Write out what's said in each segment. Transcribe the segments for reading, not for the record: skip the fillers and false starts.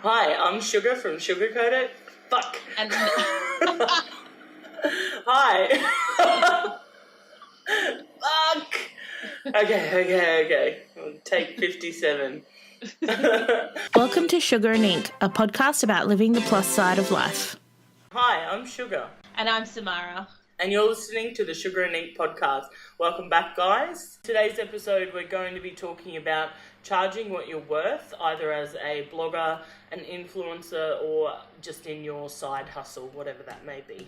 Hi, I'm Sugar from Sugar It. Fuck. And Hi. Fuck. Okay. Take 57. Welcome to Sugar Ink, a podcast about living the plus side of life. Hi, I'm Sugar. And I'm Samara. And you're listening to the Suger Ink Podcast. Welcome back, guys. Today's episode, we're going to be talking about charging what you're worth, either as a blogger, an influencer, or just in your side hustle, whatever that may be.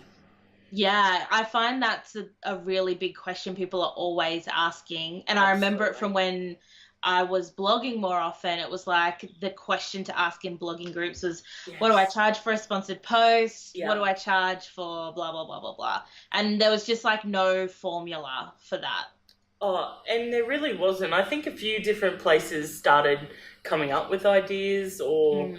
Yeah, I find that's a really big question people are always asking. And I remember it from when I was blogging more often. It was like the question to ask in blogging groups was, What do I charge for a sponsored post? Yeah. What do I charge for blah, blah, blah, blah, blah. And there was just like no formula for that. Oh, and there really wasn't. I think a few different places started coming up with ideas or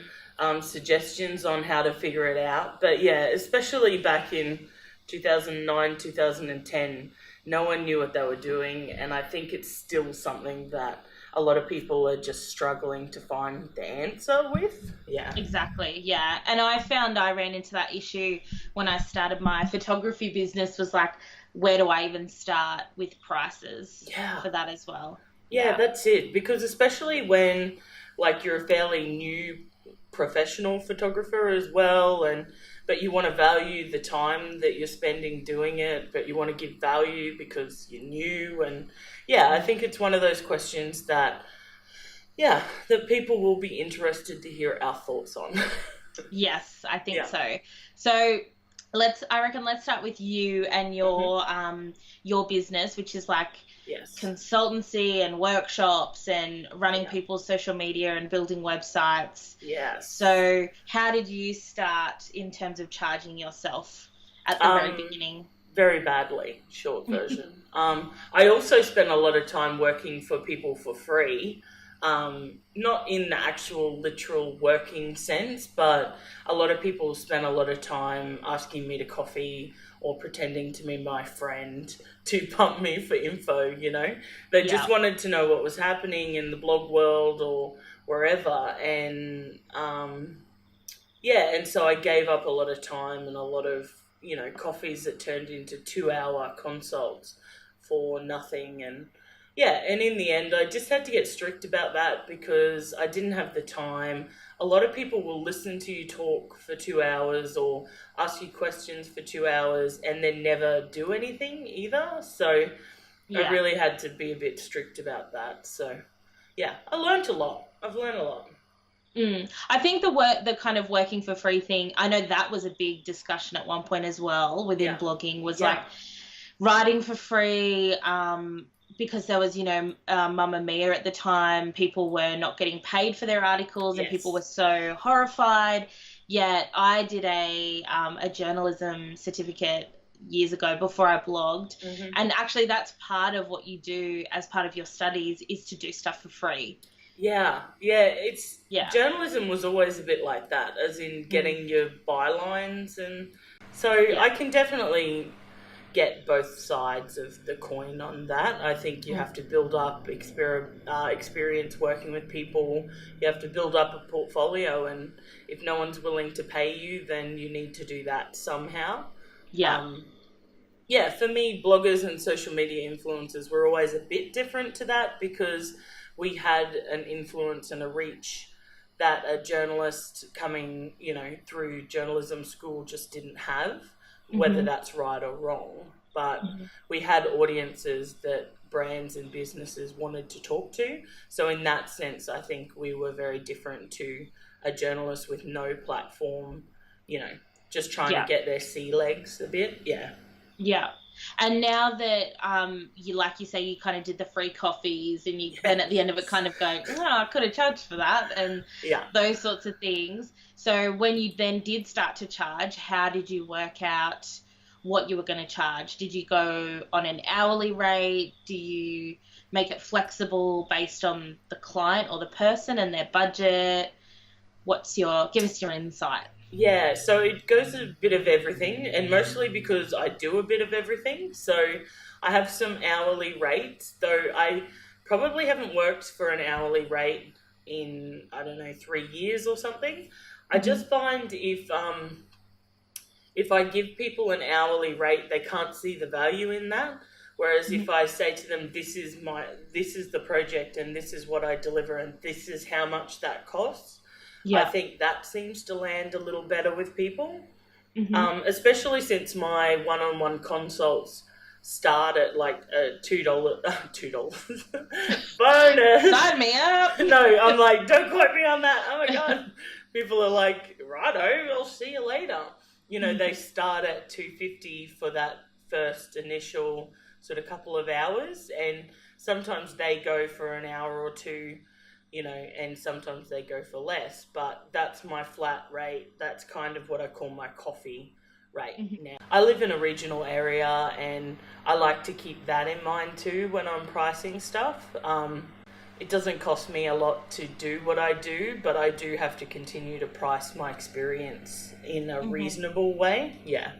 suggestions on how to figure it out. But yeah, especially back in 2009, 2010, no one knew what they were doing. And I think it's still something that a lot of people are just struggling to find the answer with. Yeah. Exactly, yeah. And I found I ran into that issue when I started my photography business, was like, where do I even start with prices for that as well? Yeah, that's it. Because especially when, like, you're a fairly new professional photographer as well, but you want to value the time that you're spending doing it, but you want to give value because you're new. And yeah, I think it's one of those questions that people will be interested to hear our thoughts on. Yes, I think so. So let's start with you and your business, which is like consultancy and workshops and running people's social media and building websites. Yes. So how did you start in terms of charging yourself at the very beginning? Very badly, short version. I also spent a lot of time working for people for free, not in the actual literal working sense, but a lot of people spent a lot of time asking me to coffee or pretending to be my friend to pump me for info, you know. They just wanted to know what was happening in the blog world or wherever. And, and so I gave up a lot of time and a lot of, coffees that turned into 2-hour consults for nothing. And in the end, I just had to get strict about that because I didn't have the time. A lot of people will listen to you talk for 2 hours or ask you questions for 2 hours and then never do anything either. So I really had to be a bit strict about that. So, I learned a lot. I've learned a lot. I think the kind of working for free thing, I know that was a big discussion at one point as well within blogging, was like writing for free, because there was, Mamma Mia at the time. People were not getting paid for their articles and people were so horrified. Yet I did a journalism certificate years ago before I blogged. And actually that's part of what you do as part of your studies, is to do stuff for free. Journalism was always a bit like that, as in getting your bylines. And so I can definitely get both sides of the coin on that. I think you have to build up experience working with people. You have to build up a portfolio, and if no one's willing to pay you, then you need to do that somehow. For me, bloggers and social media influencers were always a bit different to that because we had an influence and a reach that a journalist coming, through journalism school just didn't have. Whether that's right or wrong, but we had audiences that brands and businesses wanted to talk to. So in that sense, I think we were very different to a journalist with no platform, just trying to get their sea legs a bit. Yeah. And now that you, like you say, you kind of did the free coffees and you then at the end of it kind of going, I could have charged for that and those sorts of things. So when you then did start to charge, how did you work out what you were going to charge? Did you go on an hourly rate? Do you make it flexible based on the client or the person and their budget? Give us your insight. Yeah, so it goes a bit of everything, and mostly because I do a bit of everything. So I have some hourly rates, though I probably haven't worked for an hourly rate in, I don't know, 3 years or something. I just find if I give people an hourly rate, they can't see the value in that. Whereas if I say to them, this is the project and this is what I deliver and this is how much that costs, I think that seems to land a little better with people. Especially since my one-on-one consults start at like $2 bonus. Sign me up. No, I'm like, don't quote me on that. Oh my God. People are like, righto, I'll see you later. You know, they start at $250 for that first initial sort of couple of hours, and sometimes they go for an hour or two, you know, and sometimes they go for less, but that's my flat rate. That's kind of what I call my coffee rate now. I live in a regional area and I like to keep that in mind too when I'm pricing stuff. It doesn't cost me a lot to do what I do, but I do have to continue to price my experience in a reasonable way. Yeah.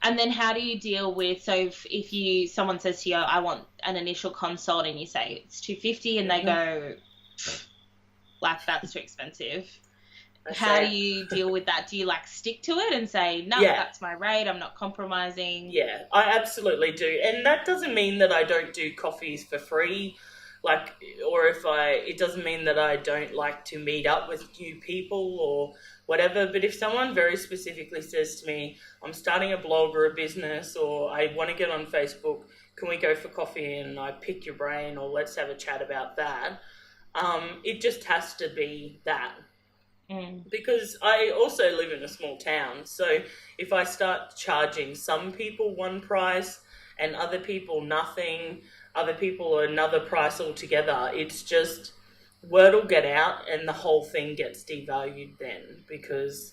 And then how do you deal with, so if someone says to you, I want an initial consult, and you say it's $250 and they go, like, that's too expensive. How do you deal with that? Do you like stick to it and say, no, that's my rate, I'm not compromising? Yeah, I absolutely do. And that doesn't mean that I don't do coffees for free. Like, or it doesn't mean that I don't like to meet up with new people or whatever, but if someone very specifically says to me, I'm starting a blog or a business, or I want to get on Facebook, can we go for coffee and I pick your brain, or let's have a chat about that, it just has to be that. Because I also live in a small town, so if I start charging some people one price and other people nothing, other people another price altogether, it's just, word will get out and the whole thing gets devalued then, because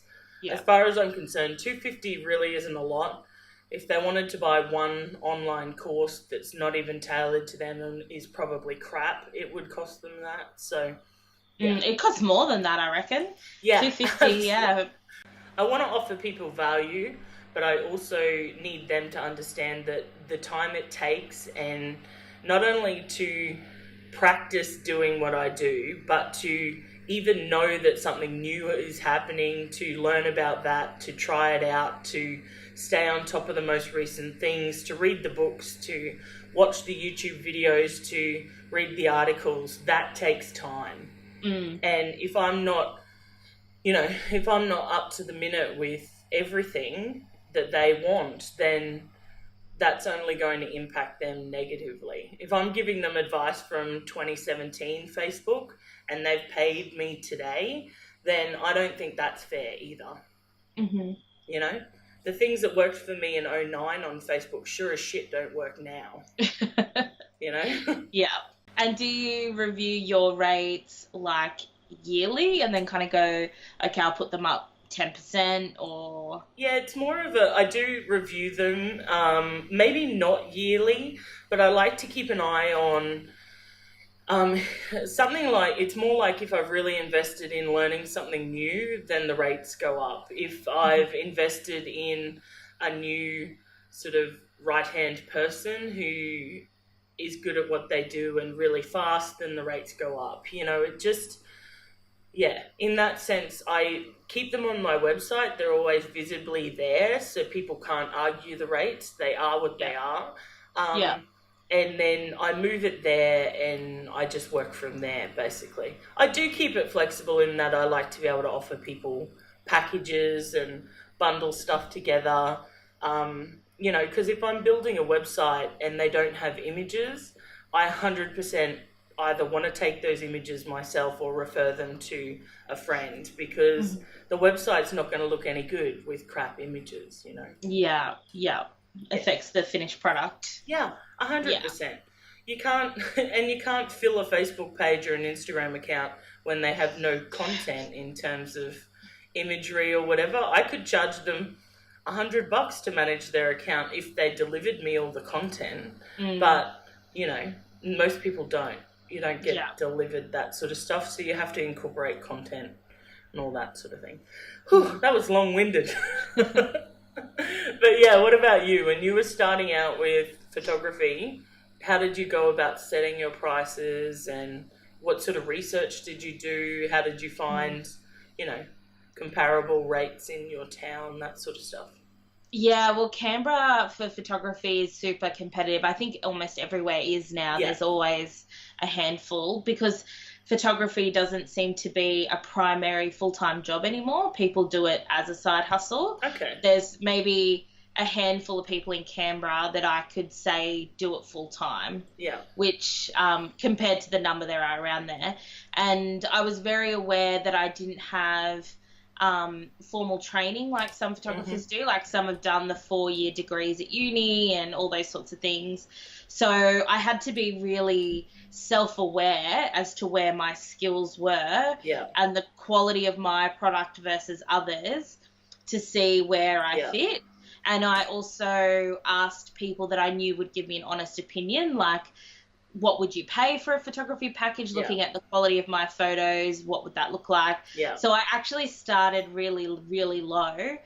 as far as I'm concerned, $250 really isn't a lot. If they wanted to buy one online course that's not even tailored to them and is probably crap, it would cost them that. So it costs more than that, I reckon. Yeah. $250, I want to offer people value, but I also need them to understand that the time it takes, and not only to practice doing what I do, but to even know that something new is happening, to learn about that, to try it out, to stay on top of the most recent things, to read the books, to watch the YouTube videos, to read the articles. That takes time. And if I'm not up to the minute with everything that they want, then that's only going to impact them negatively. If I'm giving them advice from 2017 Facebook and they've paid me today, then I don't think that's fair either. You know, the things that worked for me in 2009 on Facebook sure as shit don't work now. You know? Yeah. And do you review your rates like yearly and then kind of go, okay, I'll put them up 10%, or? Yeah, it's more of I do review them, maybe not yearly, but I like to keep an eye on something like, it's more like if I've really invested in learning something new, then the rates go up. If I've invested in a new sort of right-hand person who is good at what they do and really fast, then the rates go up. You know, it just, in that sense, I keep them on my website. They're always visibly there, so people can't argue the rates. They are what they are. And then I move it there and I just work from there, basically. I do keep it flexible in that I like to be able to offer people packages and bundle stuff together. You know, because if I'm building a website and they don't have images, I 100% either want to take those images myself or refer them to a friend, because the website's not going to look any good with crap images, you know? Yeah. Affects the finished product. Yeah, 100%. You can't fill a Facebook page or an Instagram account when they have no content in terms of imagery or whatever. I could charge them $100 to manage their account if they delivered me all the content, but you know, most people don't. You don't get delivered that sort of stuff, so you have to incorporate content and all that sort of thing. Whew, that was long-winded. But yeah, what about you? When you were starting out with photography, how did you go about setting your prices and, what sort of research did you do? How did you find, comparable rates in your town, that sort of stuff? Yeah, well, Canberra for photography is super competitive. I think almost everywhere is now. Yeah. There's always a handful because photography doesn't seem to be a primary full-time job anymore. People do it as a side hustle. Okay. There's maybe a handful of people in Canberra that I could say do it full-time. Yeah. Which, compared to the number there are around there. And I was very aware that I didn't have formal training like some photographers do. Like some have done the 4-year degrees at uni and all those sorts of things. So I had to be really self-aware as to where my skills were and the quality of my product versus others to see where I fit. And I also asked people that I knew would give me an honest opinion, like, what would you pay for a photography package? Looking at the quality of my photos, what would that look like? Yeah. So I actually started really, really low.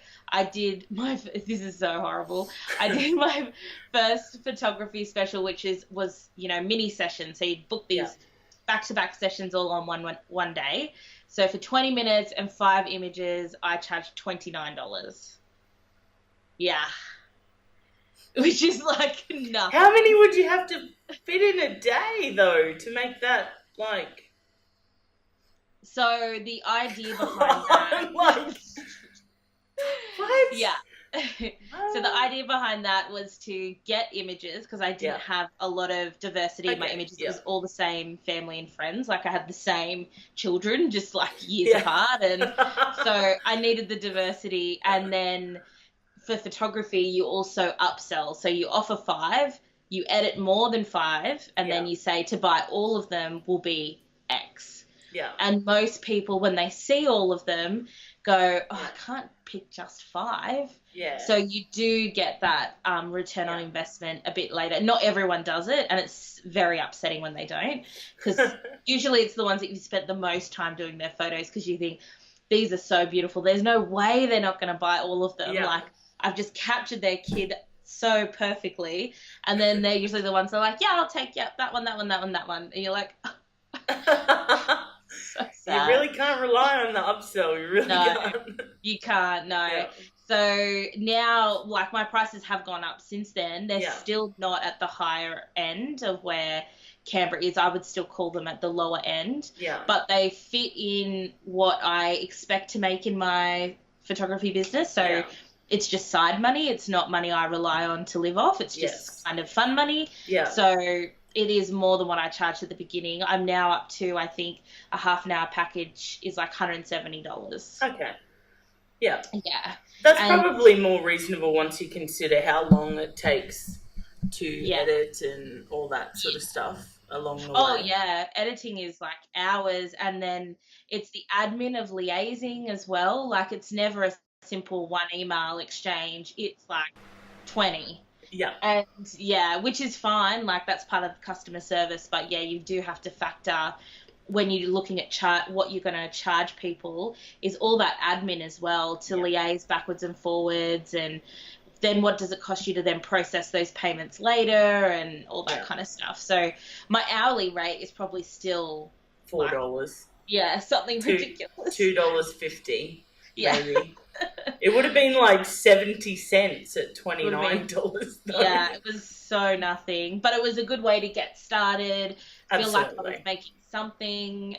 This is so horrible. I did my first photography special, which was mini sessions. So you'd book these back-to-back sessions all on one day. So for 20 minutes and 5 images, I charged $29. Yeah. Which is like nothing. How many would you have to fit in a day, though, to make that, like... So the idea behind that... What? Yeah. So the idea behind that was to get images, because I didn't have a lot of diversity in my images. It was all the same family and friends. Like I had the same children, just like years apart. And so I needed the diversity. And then... for photography, you also upsell. So you offer 5, you edit more than 5, and then you say to buy all of them will be X. Yeah. And most people, when they see all of them, go, I can't pick just 5. Yeah. So you do get that return on investment a bit later. Not everyone does it, and it's very upsetting when they don't, because usually it's the ones that you spent the most time doing their photos because you think, these are so beautiful. There's no way they're not going to buy all of them. Yeah. Like, I've just captured their kid so perfectly. And then they're usually the ones that are like, I'll take that one. And you're like, so sad. You really can't rely on the upsell. You really can't. You can't, no. Yeah. So now, like, my prices have gone up since then. They're still not at the higher end of where Canberra is. I would still call them at the lower end. Yeah. But they fit in what I expect to make in my photography business. So it's just side money. It's not money I rely on to live off. It's just kind of fun money. Yeah. So it is more than what I charged at the beginning. I'm now up to, I think, a half an hour package is like $170. Okay. Yeah. Yeah. That's probably more reasonable once you consider how long it takes to edit and all that sort of stuff along the way. Oh, yeah. Editing is like hours, and then it's the admin of liaising as well. Like, it's never a simple one email exchange. It's like 20. Yeah. And which is fine. Like, that's part of customer service. But you do have to factor when you're looking at what you're going to charge people is all that admin as well to liaise backwards and forwards, and then what does it cost you to then process those payments later and all that kind of stuff. So my hourly rate is probably still $4. Something ridiculous. $2.50. Maybe. It would have been like 70 cents at $29. Yeah, it was so nothing. But it was a good way to get started, feel like I was making something,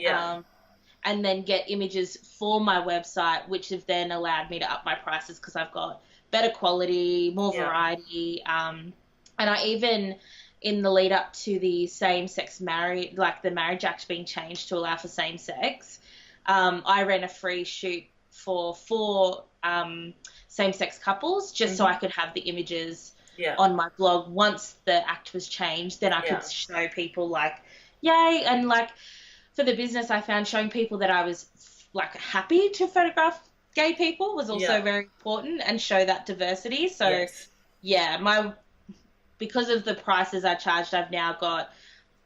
and then get images for my website, which have then allowed me to up my prices because I've got better quality, more variety. And I even, in the lead up to the same-sex marriage, like the Marriage Act being changed to allow for same-sex, I ran a free shoot for 4 same-sex couples just so I could have the images on my blog. Once the act was changed, then I could show people like, yay. And like for the business, I found showing people that I was like happy to photograph gay people was also very important and show that diversity. So because of the prices I charged, I've now got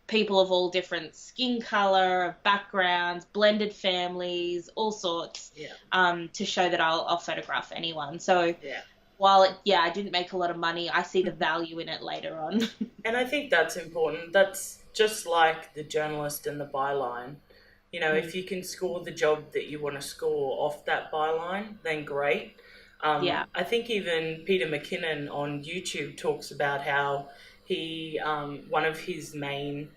people of all different skin color, backgrounds, blended families, all sorts, to show that I'll photograph anyone. So while I didn't make a lot of money, I see the value in it later on. And I think that's important. That's just like the journalist and the byline. You know, if you can score the job that you want to score off that byline, then great. I think even Peter McKinnon on YouTube talks about how he, one of his main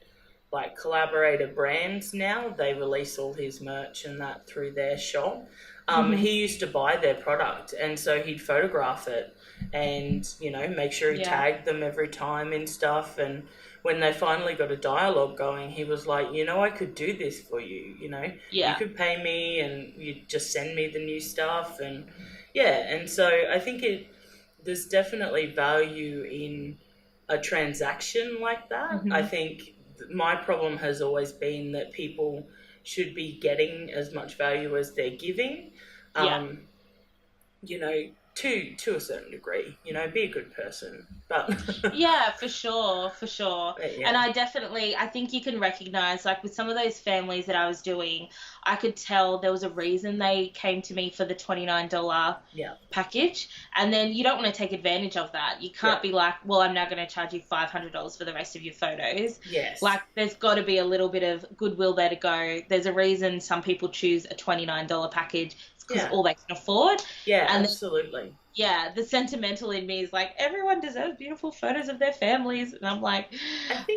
like collaborator brands now, they release all his merch and that through their shop. He used to buy their product, and so he'd photograph it and, you know, make sure he tagged them every time and stuff. And when they finally got a dialogue going, he was like, you know, I could do this for you, you know. You could pay me and you just send me the new stuff. And and so I think there's definitely value in a transaction like that. I think my problem has always been that people should be getting as much value as they're giving. You know, to a certain degree, you know, be a good person. But for sure. And I think you can recognize, like with some of those families that I was doing, I could tell there was a reason they came to me for the $29 package. And then you don't want to take advantage of that. You can't be like, well, I'm now going to charge you $500 for the rest of your photos. Like there's got to be a little bit of goodwill there to go. There's a reason some people choose a $29 package. Because all they can afford. And absolutely. The sentimental in me is like, everyone deserves beautiful photos of their families. And I'm like,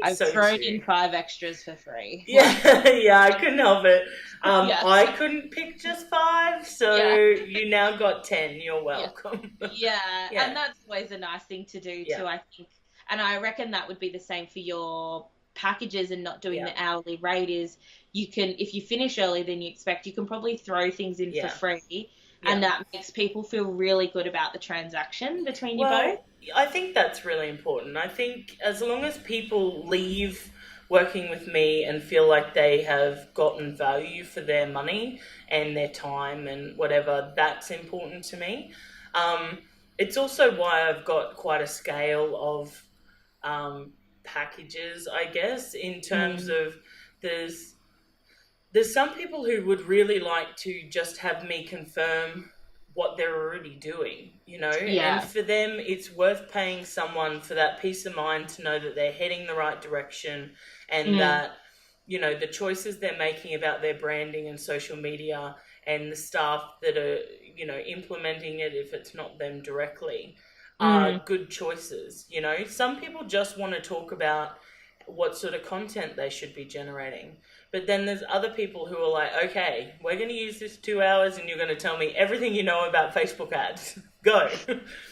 I've thrown in 5 extras for free. I couldn't help it. I couldn't pick just 5, so you now got 10. You're welcome. And that's always a nice thing to do too, I think. And I reckon that would be the same for your packages and not doing the hourly rate is you can, if you finish earlier than you expect, you can probably throw things in for free, and that makes people feel really good about the transaction between you both. I think that's really important. I think as long as people leave working with me and feel like they have gotten value for their money and their time and whatever, that's important to me. It's also why I've got quite a scale of packages, I guess, in terms of there's some people who would really like to just have me confirm what they're already doing, you know, and for them it's worth paying someone for that peace of mind to know that they're heading the right direction and that, you know, the choices they're making about their branding and social media and the staff that are, you know, implementing it, if it's not them directly, are good choices. You know, some people just want to talk about what sort of content they should be generating. But then there's other people who are like, okay, we're going to use this 2 hours and you're going to tell me everything you know about Facebook ads. Go.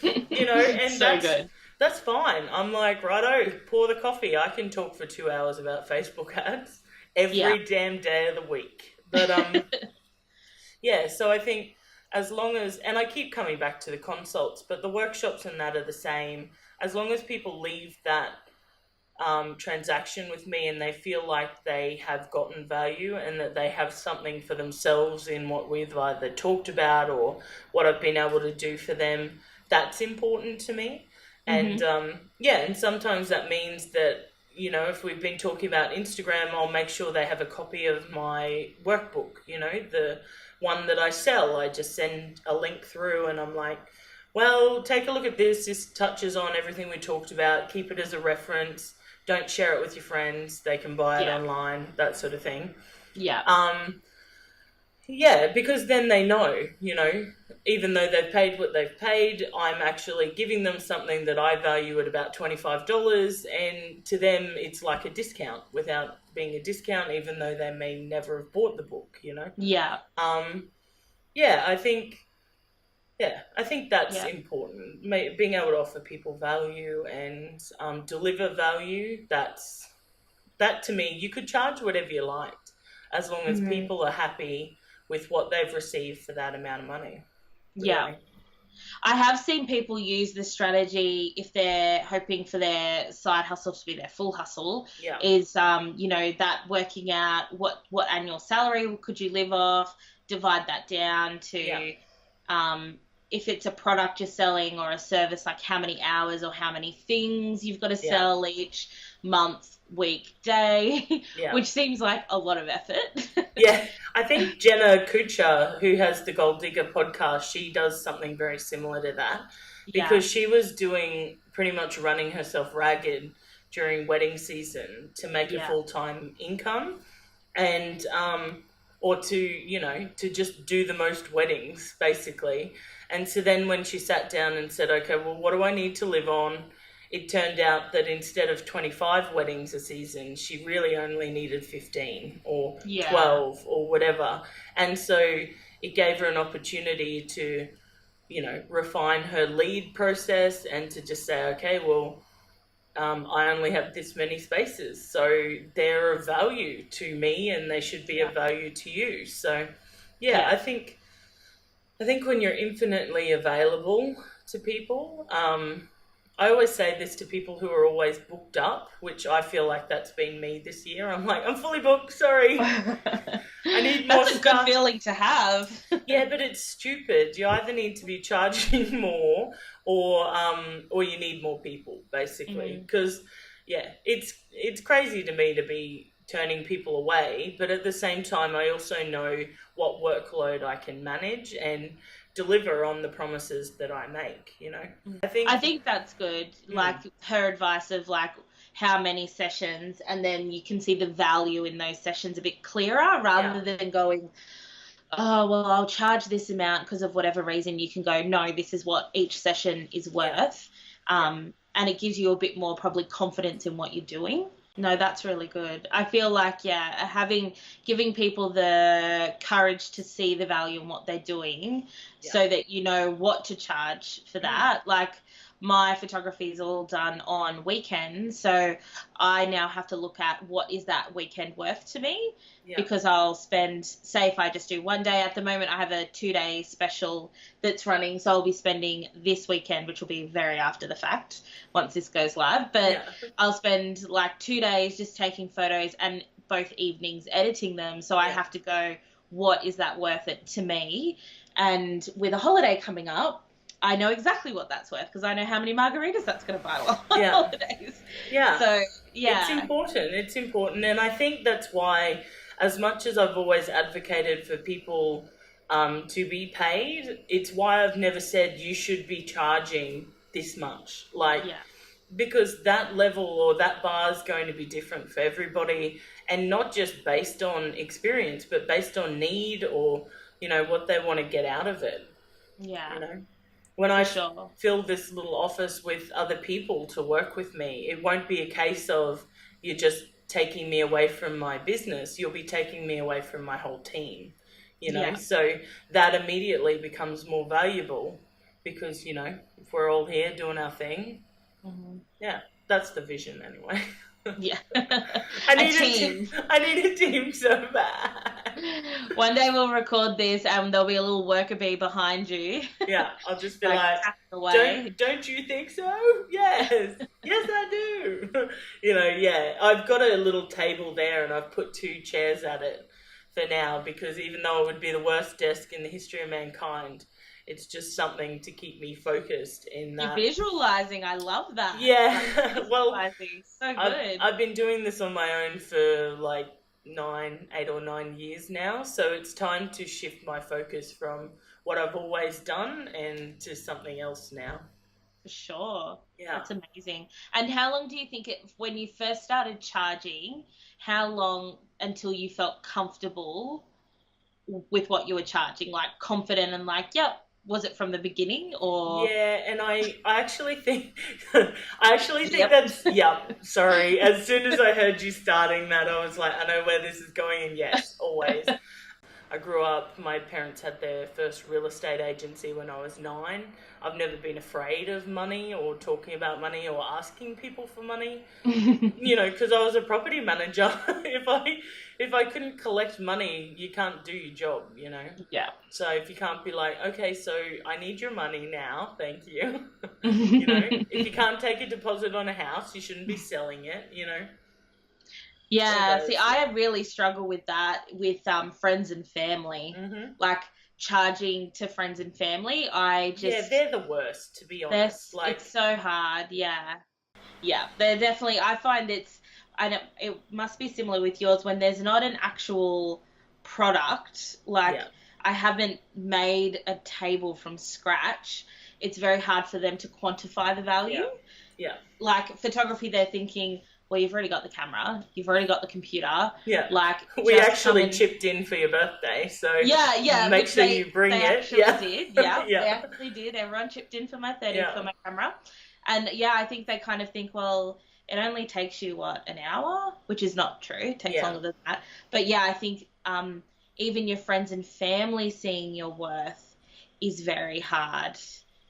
You know, and that's fine. I'm like, righto, pour the coffee. I can talk for 2 hours about Facebook ads every damn day of the week. But, so I think as long as, and I keep coming back to the consults, but the workshops and that are the same. As long as people leave that transaction with me and they feel like they have gotten value and that they have something for themselves in what we've either talked about or what I've been able to do for them, that's important to me. And and sometimes that means that, you know, if we've been talking about Instagram, I'll make sure they have a copy of my workbook, you know, the one that I sell. I just send a link through and I'm like, well, take a look at this. This touches on everything we talked about. Keep it as a reference. Don't share it with your friends. They can buy it online, that sort of thing. Because then they know, you know, even though they've paid what they've paid, I'm actually giving them something that I value at about $25, and to them it's like a discount without being a discount, even though they may never have bought the book, you know? I think that's important. Being able to offer people value and deliver value, that to me, you could charge whatever you liked as long as people are happy with what they've received for that amount of money. Really. I have seen people use this strategy if they're hoping for their side hustle to be their full hustle, is, you know, that working out what annual salary could you live off, divide that down to if it's a product you're selling or a service, like how many hours or how many things you've got to sell each month, week, day, which seems like a lot of effort. I think Jenna Kuchar, who has the Gold Digger podcast, she does something very similar to that because she was doing pretty much running herself ragged during wedding season to make a full-time income, and or to just do the most weddings, basically. And so then when she sat down and said, okay, well, what do I need to live on? It turned out that instead of 25 weddings a season, she really only needed 15 or 12 or whatever. And so it gave her an opportunity to, refine her lead process and to just say, okay, well, I only have this many spaces, so they're of value to me and they should be of value to you. So, I think when you're infinitely available to people, I always say this to people who are always booked up, which I feel like that's been me this year. I'm like, I'm fully booked, sorry. I need more That's a good feeling to have. Yeah, but it's stupid. You either need to be charging more or you need more people, basically. Because, it's crazy to me to be turning people away, but at the same time, I also know what workload I can manage and deliver on the promises that I make, I think that's good. Like her advice of like how many sessions, and then you can see the value in those sessions a bit clearer rather than going, oh, well, I'll charge this amount because of whatever reason. You can go, no, this is what each session is worth. And it gives you a bit more probably confidence in what you're doing. No, that's really good. I feel like, giving people the courage to see the value in what they're doing so that you know what to charge for that. Like my photography is all done on weekends, so I now have to look at what is that weekend worth to me because I'll spend, say if I just do one day, at the moment I have a 2-day special that's running, so I'll be spending this weekend, which will be very after the fact once this goes live, but I'll spend like 2 days just taking photos and both evenings editing them, so I have to go, what is that worth it to me? And with a holiday coming up, I know exactly what that's worth because I know how many margaritas that's going to buy while on holidays. Yeah. So, It's important. And I think that's why, as much as I've always advocated for people to be paid, it's why I've never said you should be charging this much. Because that level or that bar is going to be different for everybody, and not just based on experience, but based on need or, what they want to get out of it. Yeah. When I fill this little office with other people to work with me, it won't be a case of you're just taking me away from my business. You'll be taking me away from my whole team, So that immediately becomes more valuable because, if we're all here doing our thing, that's the vision anyway. Yeah. I need a team so bad. One day we'll record this and there'll be a little worker bee behind you. Yeah, I'll just be like don't you think so? Yes. Yes, I do. I've got a little table there and I've put 2 chairs at it for now because even though it would be the worst desk in the history of mankind, it's just something to keep me focused in that. You're visualizing. I love that. Yeah. Well, so good. I've been doing this on my own for like 8 or 9 years now. So it's time to shift my focus from what I've always done and to something else now. For sure. Yeah. That's amazing. And how long do you think when you first started charging, how long until you felt comfortable with what you were charging? Like confident and like, yep. Was it from the beginning or? Yeah, and I actually think that's, sorry. As soon as I heard you starting that, I was like, I know where this is going, and yes, always. I grew up, my parents had their first real estate agency when I was 9. I've never been afraid of money or talking about money or asking people for money, because I was a property manager. If I couldn't collect money, you can't do your job, Yeah. So if you can't be like, okay, so I need your money now, thank you. If you can't take a deposit on a house, you shouldn't be selling it, Yeah, see, I really struggle with that with friends and family. Like charging to friends and family, they're the worst, to be honest. It's so hard, yeah. They're definitely. I find it must be similar with yours when there's not an actual product. I haven't made a table from scratch. It's very hard for them to quantify the value. Yeah. Like photography, they're thinking, well, you've already got the camera, you've already got the computer. Yeah. Like we actually chipped in for your birthday, so make sure you bring it. Actually did. Yeah, yeah. They actually did. Everyone chipped in for my 30th for my camera. And I think they kind of think, well, it only takes you an hour, which is not true. It takes longer than that. But I think even your friends and family seeing your worth is very hard,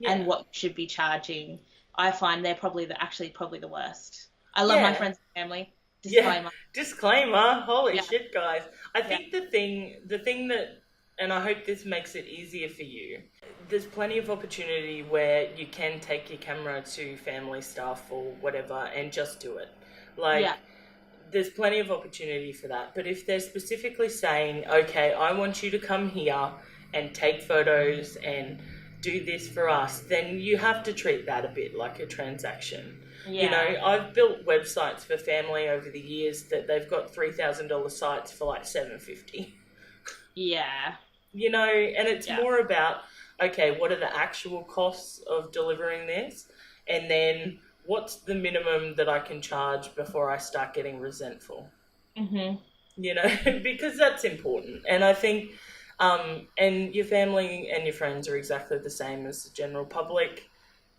and what you should be charging. I find they're probably the worst. I love my friends and family. Disclaimer. Yeah. Disclaimer. Holy shit, guys. I think the thing that, and I hope this makes it easier for you, there's plenty of opportunity where you can take your camera to family stuff or whatever and just do it. There's plenty of opportunity for that. But if they're specifically saying, okay, I want you to come here and take photos and do this for us, then you have to treat that a bit like a transaction. Yeah. You know, I've built websites for family over the years that they've got $3,000 sites for like $750. Yeah. You know, and it's more about, okay, what are the actual costs of delivering this? And then what's the minimum that I can charge before I start getting resentful? Mm-hmm. You know, because that's important. And I think, and your family and your friends are exactly the same as the general public.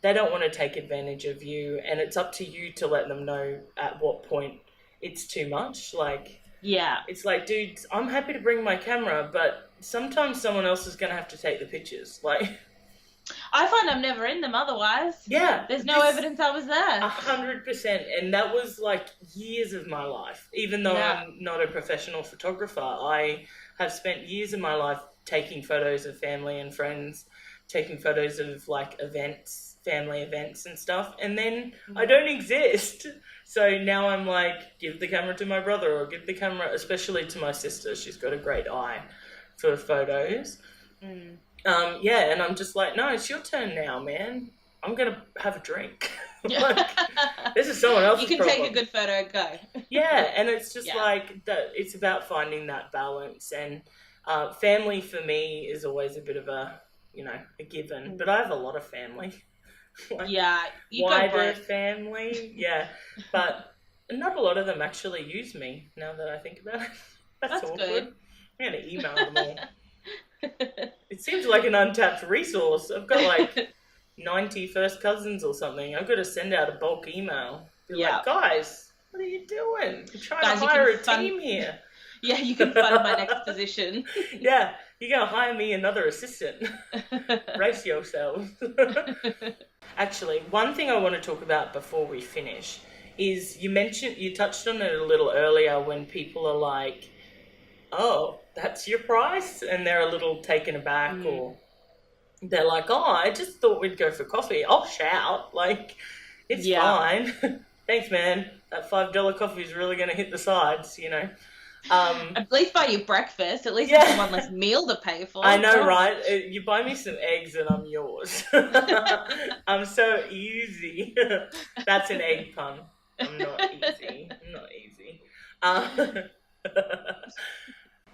They don't want to take advantage of you, and it's up to you to let them know at what point it's too much. Like, it's like, dude, I'm happy to bring my camera, but sometimes someone else is going to have to take the pictures. Like, I find I'm never in them otherwise. Yeah. There's no evidence I was there. 100%. And that was like years of my life. Even though I'm not a professional photographer, I have spent years of my life taking photos of family and friends, taking photos of like events, family events and stuff. And then I don't exist. So now I'm like, give the camera to my brother, or give the camera, especially to my sister. She's got a great eye for photos. And I'm just like, no, it's your turn now, man. I'm going to have a drink. Like, this is someone else's You can problem. take a good photo and go. Yeah, and it's just like, that. It's about finding that balance. And family for me is always a bit of a, a given. But I have a lot of family. Like, wider family. Yeah, but not a lot of them actually use me, now that I think about it. That's awkward. Good. I'm going to email them all. It seems like an untapped resource. I've got like 90 first cousins or something. I've got to send out a bulk email. Be like, guys, what are you doing? I'm trying to hire a team here. Yeah, you can fund my next position. Yeah, you're going to hire me another assistant. Brace yourselves. Actually, one thing I want to talk about before we finish is you touched on it a little earlier when people are like, oh, that's your price? And they're a little taken aback, or they're like, oh, I just thought we'd go for coffee. I'll shout. Like, it's fine. Thanks, man. That $5 coffee is really going to hit the sides, At least buy you breakfast. At least have one less meal to pay for. I know, right? You buy me some eggs and I'm yours. I'm so easy. That's an egg pun. I'm not easy.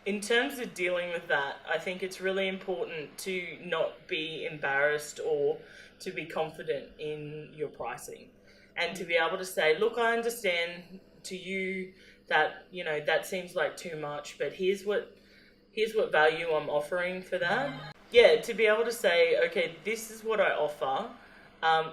In terms of dealing with that, I think it's really important to not be embarrassed or to be confident in your pricing, and to be able to say, look, I understand to you that, that seems like too much, but here's what value I'm offering for that. Yeah, to be able to say, okay, this is what I offer.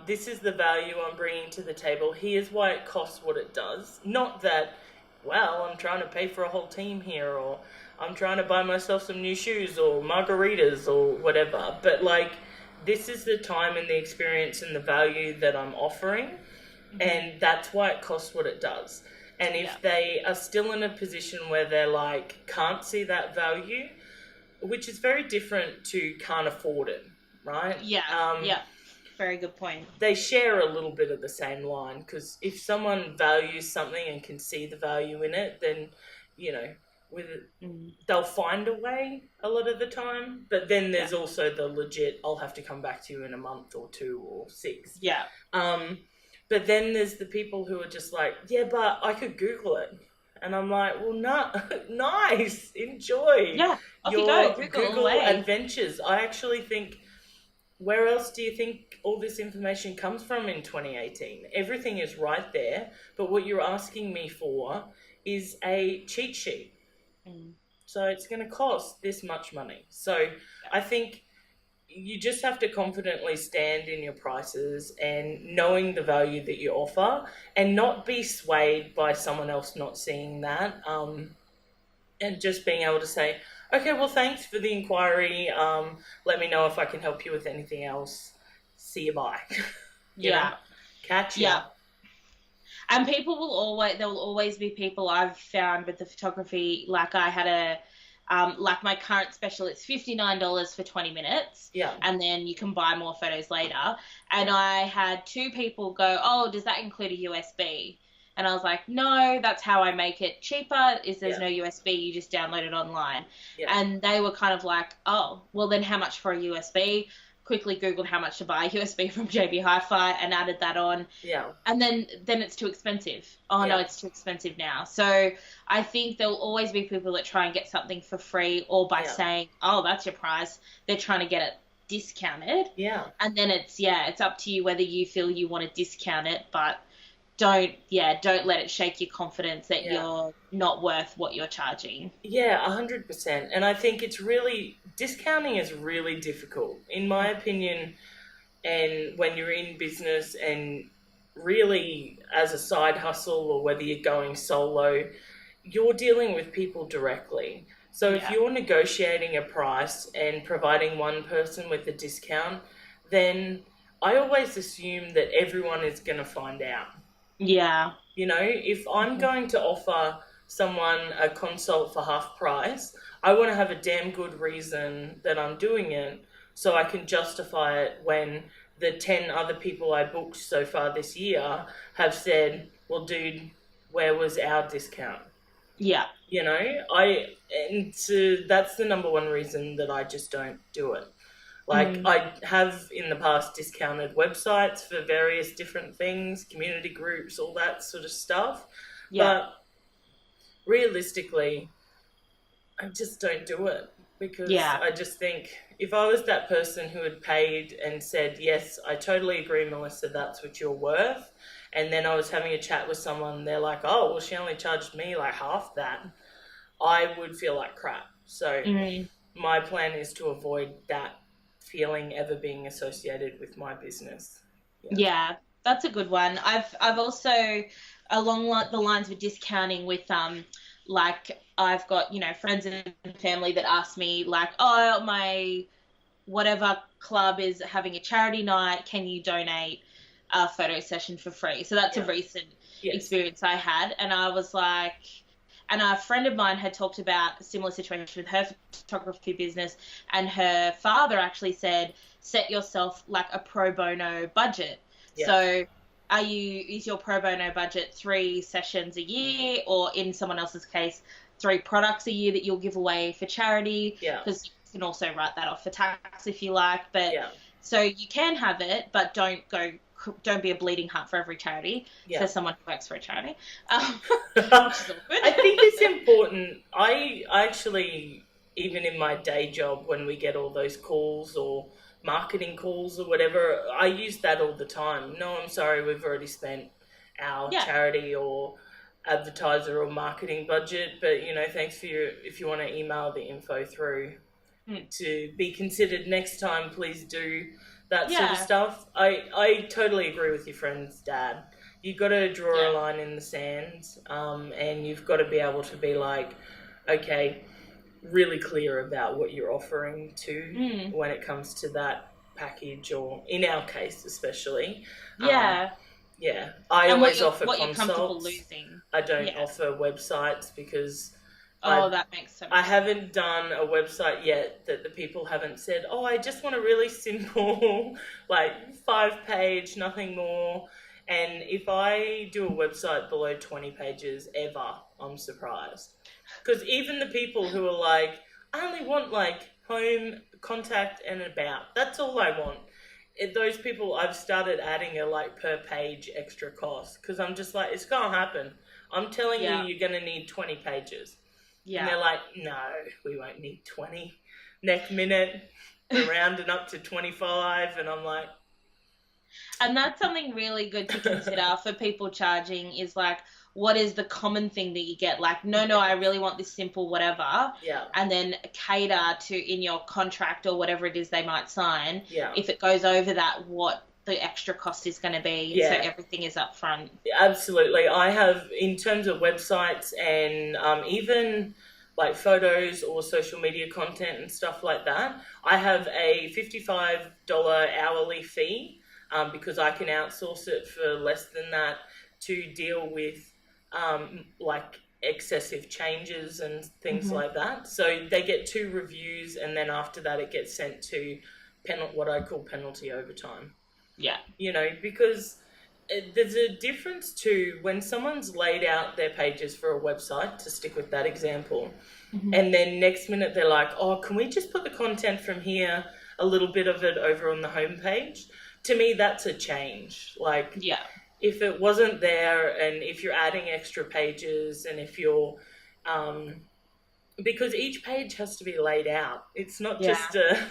This is the value I'm bringing to the table. Here's why it costs what it does. Not that, well, I'm trying to pay for a whole team here, or I'm trying to buy myself some new shoes or margaritas or whatever. But like, this is the time and the experience and the value that I'm offering. And that's why it costs what it does. And if they are still in a position where they're like, can't see that value, which is very different to can't afford it, right? Yeah. Very good point. They share a little bit of the same line, because if someone values something and can see the value in it, then, they'll find a way a lot of the time. But then there's also the legit, I'll have to come back to you in a month or 2 or 6. Yeah. But then there's the people who are just like, yeah, but I could Google it. And I'm like, well, no, nice, enjoy your Google adventures. I actually think where else do you think all this information comes from in 2018? Everything is right there, but what you're asking me for is a cheat sheet. So it's going to cost this much money. So I think you just have to confidently stand in your prices and knowing the value that you offer and not be swayed by someone else not seeing that, and just being able to say, okay, well, thanks for the inquiry. Let me know if I can help you with anything else. See you, bye. Catch you. Yeah. And there will always be people I've found with the photography. Like I had like my current special, it's $59 for 20 minutes. Yeah. And then you can buy more photos later. And I had 2 people go, oh, does that include a USB? And I was like, no, that's how I make it cheaper, is there's no USB, you just download it online. Yeah. And they were kind of like, oh, well then how much for a USB? Quickly Googled how much to buy a USB from JB Hi-Fi and added that on. Yeah. And then it's too expensive. Oh, no, it's too expensive now. So I think there'll always be people that try and get something for free or by saying, oh, that's your price. They're trying to get it discounted. Yeah. And then it's up to you whether you feel you want to discount it, but don't let it shake your confidence that you're not worth what you're charging. Yeah, 100%. And I think discounting is really difficult, in my opinion. And when you're in business and really as a side hustle or whether you're going solo, you're dealing with people directly. So if you're negotiating a price and providing one person with a discount, then I always assume that everyone is going to find out. Yeah. You know, if I'm going to offer someone a consult for half price, I want to have a damn good reason that I'm doing it so I can justify it when the 10 other people I booked so far this year have said, well, dude, where was our discount? Yeah. You know, that's the number one reason that I just don't do it. Like, I have in the past discounted websites for various different things, community groups, all that sort of stuff. Yeah. But realistically, I just don't do it because I just think if I was that person who had paid and said, yes, I totally agree, Melissa, that's what you're worth, and then I was having a chat with someone, they're like, oh, well, she only charged me like half that, I would feel like crap. So my plan is to avoid that feeling ever being associated with my business. Yeah, that's a good one. I've also, along the lines of discounting with like I've got, you know, friends and family that ask me like, oh, my whatever club is having a charity night, can you donate a photo session for free? So that's a recent experience I had, and I was like, and a friend of mine had talked about a similar situation with her photography business, and her father actually said, set yourself like a pro bono budget. Yeah. So is your pro bono budget 3 sessions a year, or in someone else's case, 3 products a year that you'll give away for charity? Yeah. Because you can also write that off for tax if you like. But so you can have it, but don't be a bleeding heart for every charity. Yeah. Says someone who works for a charity. Which is awkward. I think it's important. I actually, even in my day job, when we get all those calls or marketing calls or whatever, I use that all the time. No, I'm sorry, we've already spent our charity or advertiser or marketing budget, but, you know, thanks for if you want to email the info through to be considered next time, please do. That sort of stuff. I totally agree with your friend's dad. You've got to draw a line in the sand, and you've got to be able to be like, okay, really clear about what you're offering to when it comes to that package, or in our case especially. I always offer what consults. You're comfortable losing. I don't offer websites because that makes sense. I haven't done a website yet that the people haven't said, oh, I just want a really simple, like 5-page, nothing more. And if I do a website below 20 pages ever, I'm surprised. Because even the people who are like, I only want like home, contact, and about. That's all I want. Those people, I've started adding a like per page extra cost. Because I'm just like, it's going to happen. I'm telling you, you're going to need 20 pages. Yeah. And they're like, no, we won't need 20. Next minute, they're rounding up to 25, and I'm like... And that's something really good to consider for people charging is like, what is the common thing that you get? Like, no, I really want this simple whatever. Yeah. And then cater to in your contract or whatever it is they might sign. Yeah. If it goes over that, what the extra cost is going to be. Yeah. So everything is up front. Absolutely. I have, in terms of websites and even like photos or social media content and stuff like that, I have a $55 hourly fee because I can outsource it for less than that to deal with like excessive changes and things like that. So they get 2 reviews, and then after that it gets sent to what I call penalty overtime. Yeah. You know, because there's a difference to when someone's laid out their pages for a website, to stick with that example, and then next minute they're like, oh, can we just put the content from here, a little bit of it over on the homepage? To me, that's a change. Like, yeah. If it wasn't there, and if you're adding extra pages, and if you're, because each page has to be laid out. It's not just a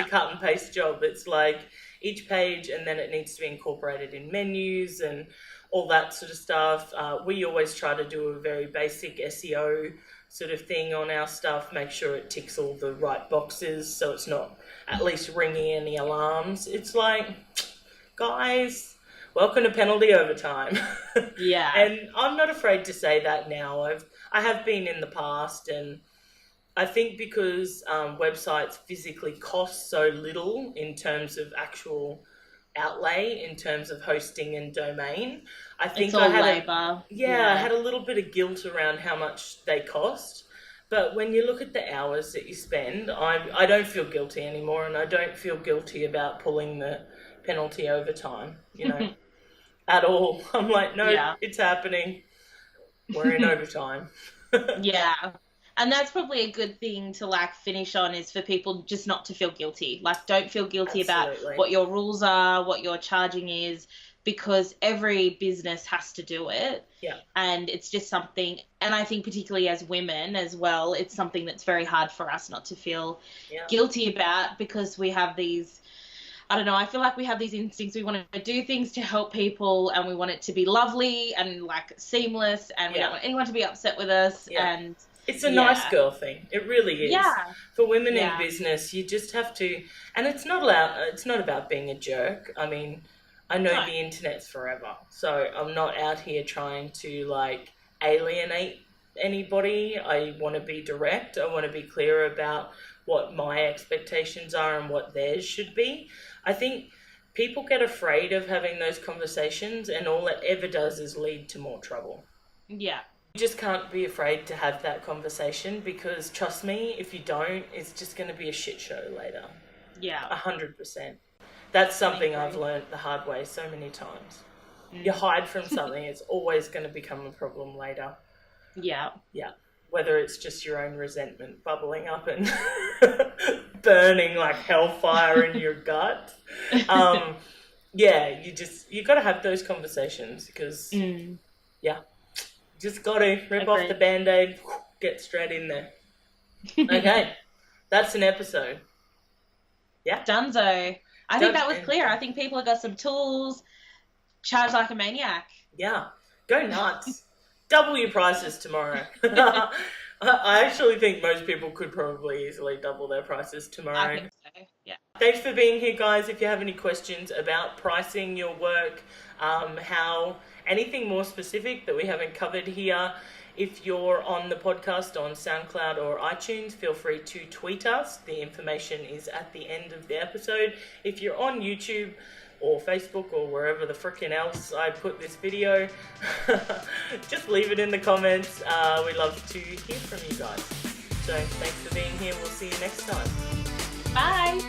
cut and paste job. It's like each page, and then it needs to be incorporated in menus and all that sort of stuff. We always try to do a very basic SEO sort of thing on our stuff, make sure it ticks all the right boxes so it's not at least ringing any alarms. It's like, guys, welcome to penalty overtime. Yeah. And I'm not afraid to say that now. I have been in the past, and I think because websites physically cost so little in terms of actual outlay, in terms of hosting and domain, I think it's all labor. I had a little bit of guilt around how much they cost. But when you look at the hours that you spend, I don't feel guilty anymore, and I don't feel guilty about pulling the penalty overtime, you know, at all. I'm like, no, it's happening. We're in overtime. Yeah. And that's probably a good thing to like finish on, is for people just not to feel guilty. Like, don't feel guilty about what your rules are, what your charging is, because every business has to do it. Yeah. And it's just something, and I think particularly as women as well, it's something that's very hard for us not to feel guilty about, because we have these, I don't know, I feel like we have these instincts. We want to do things to help people, and we want it to be lovely and like seamless, and we don't want anyone to be upset with us. And it's a nice girl thing. It really is. Yeah. For women in business, you just have to, and it's not about being a jerk. I mean, I know the internet's forever, so I'm not out here trying to like alienate anybody. I want to be direct. I want to be clear about what my expectations are and what theirs should be. I think people get afraid of having those conversations, and all it ever does is lead to more trouble. Yeah. You just can't be afraid to have that conversation, because trust me, if you don't, it's just going to be a shit show later. Yeah. 100%. That's something I've learned the hard way so many times. You hide from something, it's always going to become a problem later. Yeah. Yeah. Whether it's just your own resentment bubbling up and burning like hellfire in your gut. You got to have those conversations, because, just got to rip off the Band-Aid, get straight in there. Okay. That's an episode. Yeah. Dunzo. I think that was clear. I think people have got some tools. Charge like a maniac. Yeah. Go nuts. Double your prices tomorrow. I actually think most people could probably easily double their prices tomorrow. I think so, yeah. Thanks for being here, guys. If you have any questions about pricing your work, how anything more specific that we haven't covered here, if you're on the podcast on SoundCloud or iTunes, feel free to tweet us. The information is at the end of the episode. If you're on YouTube or Facebook or wherever the frickin' else I put this video, just leave it in the comments. We love to hear from you guys. So thanks for being here. We'll see you next time. Bye.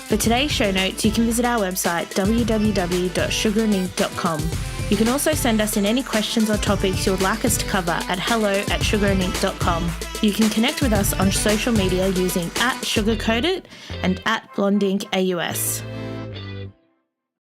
For today's show notes, you can visit our website www.sugarink.com. You can also send us in any questions or topics you would like us to cover at hello@sugarink.com. You can connect with us on social media using @sugarcoated and @blondinkaus.